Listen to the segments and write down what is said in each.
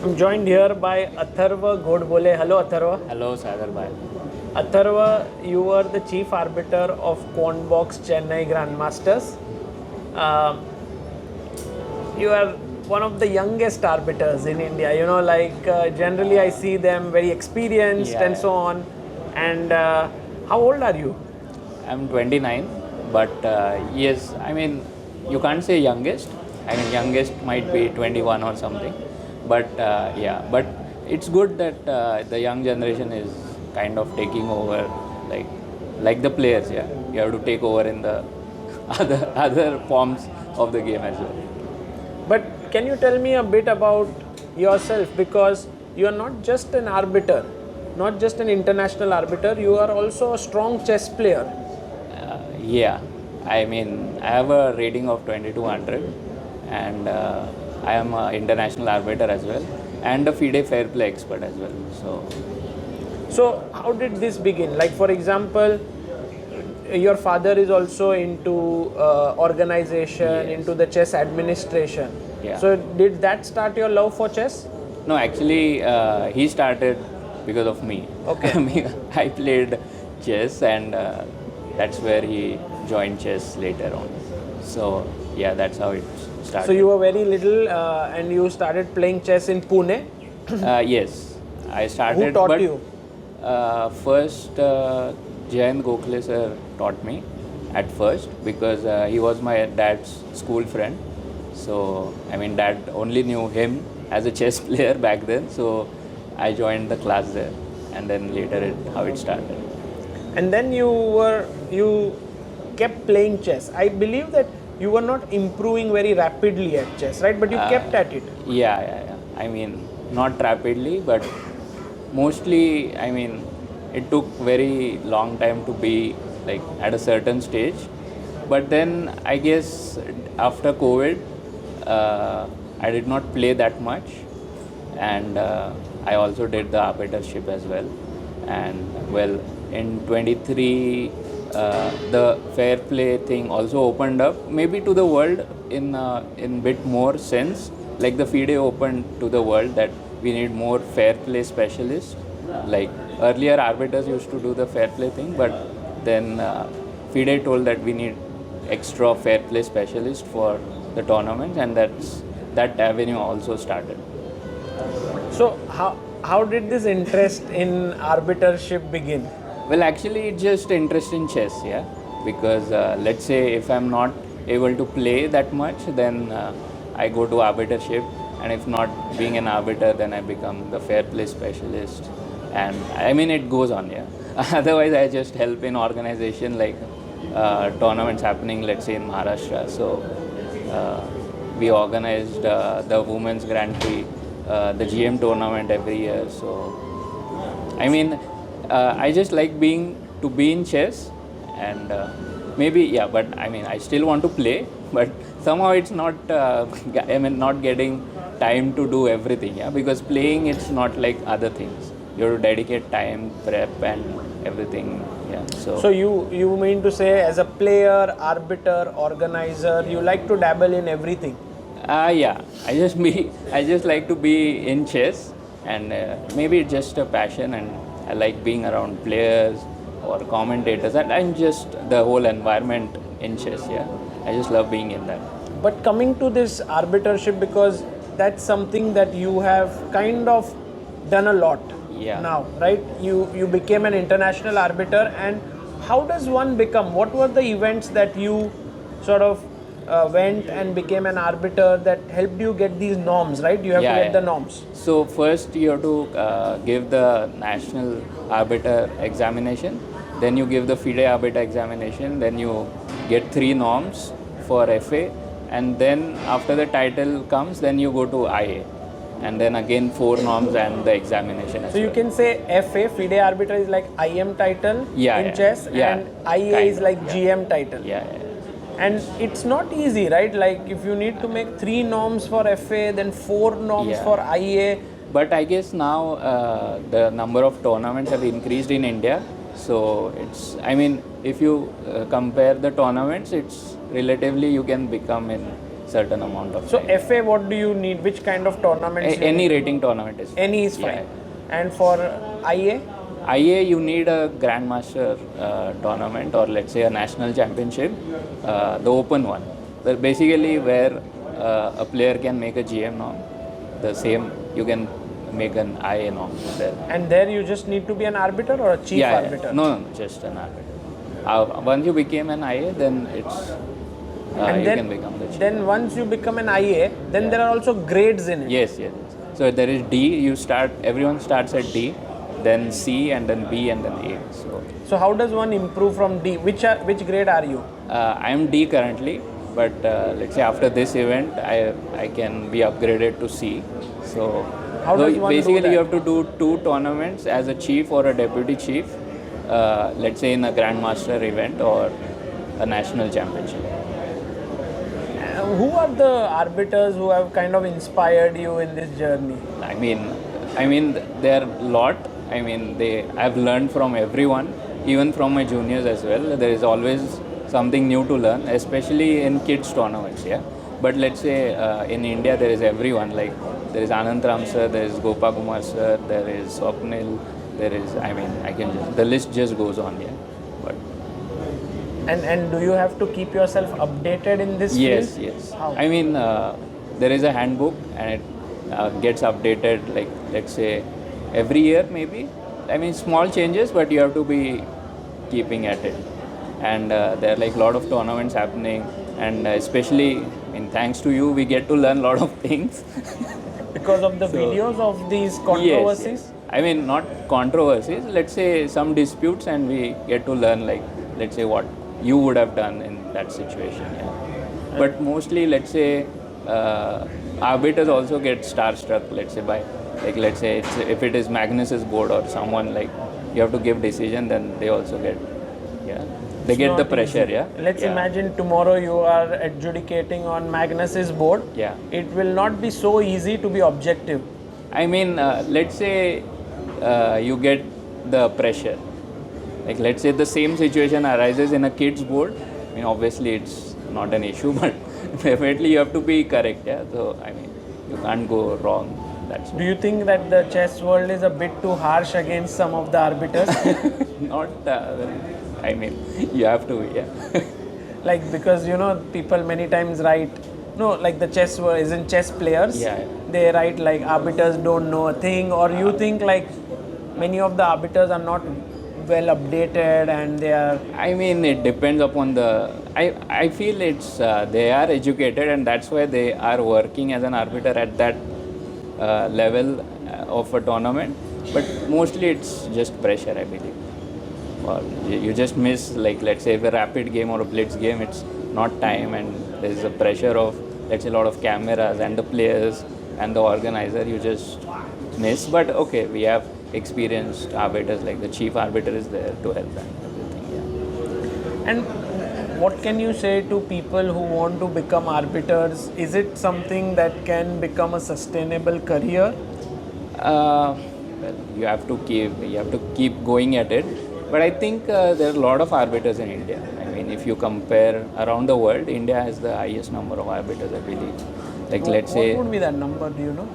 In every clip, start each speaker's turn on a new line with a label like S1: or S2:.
S1: I'm joined here by Atharva Godbole. Hello, Atharva.
S2: Hello, Sagar Bhai.
S1: Atharva, you were the chief arbiter of Quantbox Chennai Grand Masters. Uh, you are one of the youngest arbiters in India. Generally I see them very experienced and so on. And how old are you?
S2: I'm 29, but yes, I mean, you can't say youngest. I mean, youngest might be 21 or something. But but it's good that the young generation is kind of taking over, like the players. Yeah, you have to take over in the other forms of the game as well.
S1: But can you tell me a bit about yourself? Because you are not just an arbiter, not just an international arbiter, you are also a strong chess player.
S2: Yeah, I mean, I have a rating of 2200, and I am an international arbiter as well, and a FIDE fair play expert as well.
S1: So, how did this begin? Like, for example, your father is also into organization,
S2: Yes.
S1: into the chess administration.
S2: Yeah.
S1: So, did that start your love for chess?
S2: No, actually, he started because of me.
S1: Okay.
S2: I played chess, and that's where he joined chess later on. So yeah, that's how it started.
S1: So, you were very little and you started playing chess in Pune.
S2: Yes, I started.
S1: Who taught
S2: but,
S1: you?
S2: First, Jayant Gokhale sir taught me at first because he was my dad's school friend. So I mean, dad only knew him as a chess player back then. So I joined the class there, and then later how it started.
S1: And then you kept playing chess. I believe that you were not improving very rapidly at chess, right? But you kept at it.
S2: Yeah. I mean, not rapidly, but mostly, I mean, it took very long time to be like at a certain stage. But then I guess after COVID, I did not play that much, and I also did the arbitership as well. And well, in 23, the fair play thing also opened up, maybe to the world in bit more sense. Like the FIDE opened to the world that we need more fair play specialists. Like earlier, arbiters used to do the fair play thing, but then FIDE told that we need extra fair play specialists for the tournaments, and that avenue also started.
S1: So how did this interest in arbitership begin?
S2: Well, actually, it's just interest in chess, yeah. Because let's say if I'm not able to play that much, then I go to arbitership, and if not being an arbiter, then I become the fair play specialist, and I mean it goes on, yeah. Otherwise, I just help in organization like tournaments happening, let's say in Maharashtra. So we organized the Women's Grand Prix, the GM tournament every year. So I mean. I just like be in chess, and maybe yeah, but I mean I still want to play, but somehow it's not I mean not getting time to do everything, yeah, because playing it's not like other things. You have to dedicate time, prep and everything, yeah.
S1: So you mean to say as a player, arbiter, organizer, you like to dabble in everything?
S2: Yeah, I just like to be in chess, and maybe it's just a passion, and I like being around players or commentators, and just the whole environment in chess. Yeah, I just love being in that.
S1: But coming to this arbitership, because that's something that you have kind of done a lot now, right? You became an international arbiter, and how does one become? What were the events that you sort of went and became an arbiter that helped you get these norms, right? You have to get the norms.
S2: So first you have to give the national arbiter examination, then you give the FIDE arbiter examination, then you get 3 norms for FA, and then after the title comes, then you go to IA, and then again 4 norms and the examination as
S1: So you
S2: well.
S1: can say FA, FIDE arbiter is like IM title in chess, and IA is like GM title.
S2: Yeah.
S1: And it's not easy, right? Like if you need to make 3 norms for FA, then 4 norms for IA.
S2: But I guess now the number of tournaments have increased in India. So it's, I mean, if you compare the tournaments, it's relatively you can become in certain amount of
S1: So
S2: time.
S1: FA, what do you need? Which kind of tournaments?
S2: Any rating tournament is fine.
S1: Any is fine.
S2: Yeah.
S1: And for IA?
S2: IA, you need a Grand Master tournament, or let's say a national championship, the open one. Basically where a player can make a GM norm, the same you can make an IA norm there.
S1: And there you just need to be an arbiter or a chief arbiter?
S2: No, just an arbiter. Once you became an IA, then it's you can become the chief.
S1: Then once you become an IA, then there are also grades in it.
S2: Yes. So there is D. Everyone starts at D, then C, and then B, and then A.
S1: So how does one improve from D? Which grade are you?
S2: I am D currently, but let's say after this event, I can be upgraded to C. So
S1: how does one
S2: basically
S1: do that?
S2: You have to do 2 tournaments as a chief or a deputy chief. Let's say in a Grand Master event or a national championship.
S1: Who are the arbiters who have kind of inspired you in this journey?
S2: I mean, there are a lot. I mean, I've learned from everyone, even from my juniors as well. There is always something new to learn, especially in kids tournaments. Yeah. But let's say in India, there is everyone. Like there is Anantram sir, there is Gopakumar sir, there is Swapnil, there is. The list just goes on. Yeah. But
S1: and do you have to keep yourself updated in this
S2: yes.
S1: field?
S2: Yes.
S1: How?
S2: I mean, there is a handbook and it gets updated. Like let's say every year maybe. I mean, small changes, but you have to be keeping at it. And there are like a lot of tournaments happening, and especially thanks to you, we get to learn a lot of things.
S1: Because of the videos of these controversies?
S2: Yes. I mean, not controversies, let's say some disputes, and we get to learn, like, let's say what you would have done in that situation. Yeah. But mostly, let's say, arbiters also get starstruck, let's say, by, like, let's say if it is Magnus's board or someone, like, you have to give decision, then they also get, they get the pressure.
S1: Easy.
S2: Yeah.
S1: Let's imagine tomorrow you are adjudicating on Magnus's board.
S2: Yeah.
S1: It will not be so easy to be objective.
S2: I mean, let's say you get the pressure. Like, let's say the same situation arises in a kid's board. I mean, obviously it's not an issue, but definitely you have to be correct. Yeah. So, I mean, you can't go wrong.
S1: Do you think that the chess world is a bit too harsh against some of the arbiters?
S2: Not, I mean, you have to, yeah.
S1: Like, because, people many times write, like the chess world isn't chess players.
S2: Yeah.
S1: They write like arbiters don't know a thing, or you think like many of the arbiters are not well updated and they are.
S2: I mean, it depends upon I feel it's, they are educated, and that's why they are working as an arbiter at that level of a tournament. But mostly it's just pressure, I believe. Or you just miss, like, let's say, if a rapid game or a blitz game, it's not time, and there's a pressure of, let's say, a lot of cameras and the players and the organizer, you just miss. But okay, we have experienced arbiters, like the chief arbiter is there to help and everything. Yeah.
S1: And what can you say to people who want to become arbiters? Is it something that can become a sustainable career?
S2: Well, you have to keep going at it. But I think there are a lot of arbiters in India. I mean, if you compare around the world, India has the highest number of arbiters, I believe. Like, let's say.
S1: What would be that number? Do you know?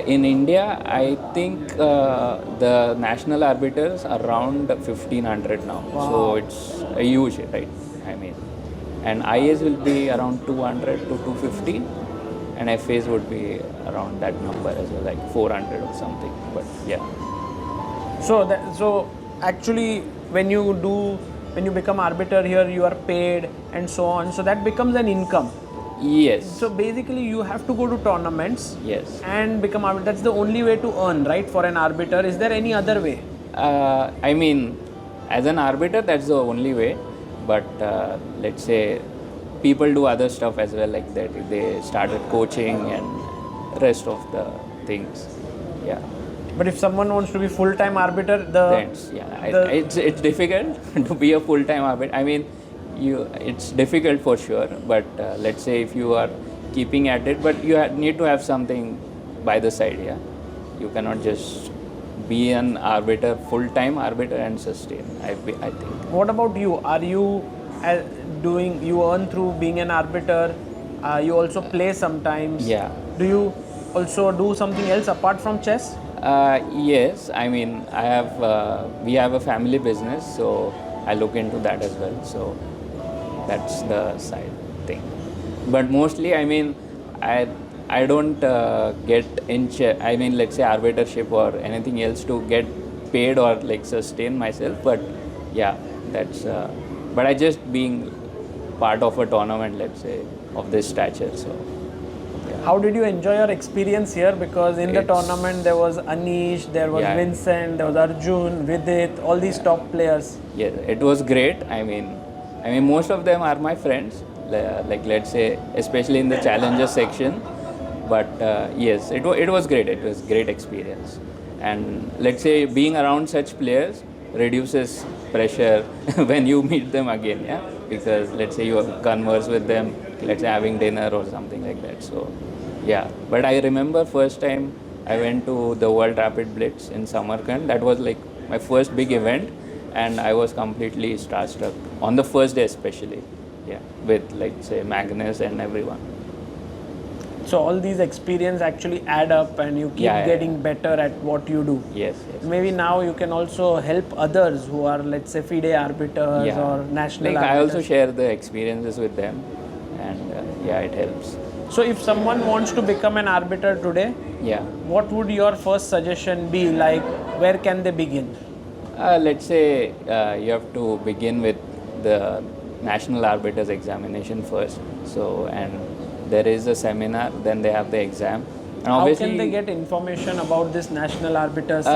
S2: In India, I think the national arbiters are around 1,500 now.
S1: Wow.
S2: So it's a huge, right? I mean, and IAs will be around 200 to 250, and FAs would be around that number as well, like 400 or something. But yeah.
S1: So actually, when you become arbiter here, you are paid and so on. So that becomes an income.
S2: Yes.
S1: So basically, you have to go to tournaments.
S2: Yes.
S1: And become arbiter. That's the only way to earn, right? For an arbiter, is there any other way?
S2: I mean, as an arbiter, that's the only way. But let's say people do other stuff as well, like that. They started coaching and rest of the things. Yeah.
S1: But if someone wants to be full-time arbiter,
S2: it's difficult to be a full-time arbiter. I mean, it's difficult for sure. But let's say if you are keeping at it, but you need to have something by the side. Yeah, you cannot just be an arbiter, full-time arbiter, and sustain. I think.
S1: What about you? Are you you earn through being an arbiter? You also play sometimes.
S2: Yeah.
S1: Do you also do something else apart from chess?
S2: Yes, I mean, we have a family business, so I look into that as well. So that's the side thing. But mostly, I mean, I I don't get I mean, let's say arbitership or anything else to get paid or like sustain myself. But yeah, that's. But I just being part of a tournament, let's say, of this stature. So.
S1: How did you enjoy your experience here? Because in the
S2: It's-
S1: tournament there was Anish, there was
S2: Yeah.
S1: Vincent, there was Arjun, Vidit, all these top players.
S2: Yeah, it was great. I mean, most of them are my friends. Like let's say, especially in the challenger section. But yes, it was great. It was great experience. And let's say, being around such players reduces pressure when you meet them again. Yeah, because let's say you converse with them. Let's say having dinner or something like that. So yeah, but I remember first time I went to the World Rapid Blitz in Samarkand. That was like my first big event, and I was completely starstruck on the first day, especially. Yeah, with like say Magnus and everyone.
S1: So all these experience actually add up and you keep
S2: Yeah, yeah,
S1: getting better at what you do.
S2: Yes, yes.
S1: Maybe now you can also help others who are, let's say, FIDE arbiters
S2: Yeah.
S1: or national
S2: Like I
S1: arbiters.
S2: also share the experiences with them, and yeah, it helps.
S1: So if someone wants to become an arbiter today,
S2: Yeah.
S1: what would your first suggestion be? Like, where can they begin?
S2: Let's say you have to begin with the National Arbiters Examination first. So, and there is a seminar, then they have the exam. And
S1: How
S2: obviously,
S1: can they get information about this national arbiters?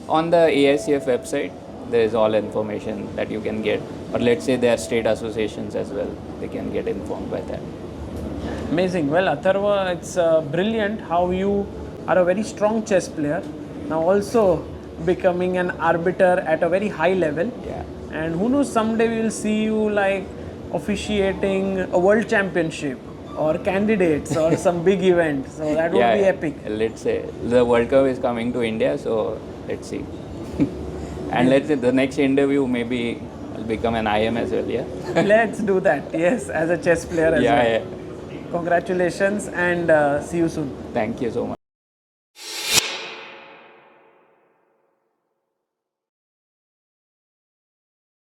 S2: on the AICF website, there is all information that you can get. Or let's say there are state associations as well, they can get informed by that.
S1: Amazing. Well, Atharva, it's brilliant how you are a very strong chess player. Now also becoming an arbiter at a very high level.
S2: Yeah.
S1: And who knows, someday we will see you like officiating a world championship or candidates or some big event. So that would be epic.
S2: Let's say the World Cup is coming to India, so let's see. And let's say the next interview, maybe I'll become an IM as well. Yeah.
S1: Let's do that. Yes, as a chess player as
S2: Yeah,
S1: well.
S2: yeah.
S1: Congratulations and see you soon.
S2: Thank you so much.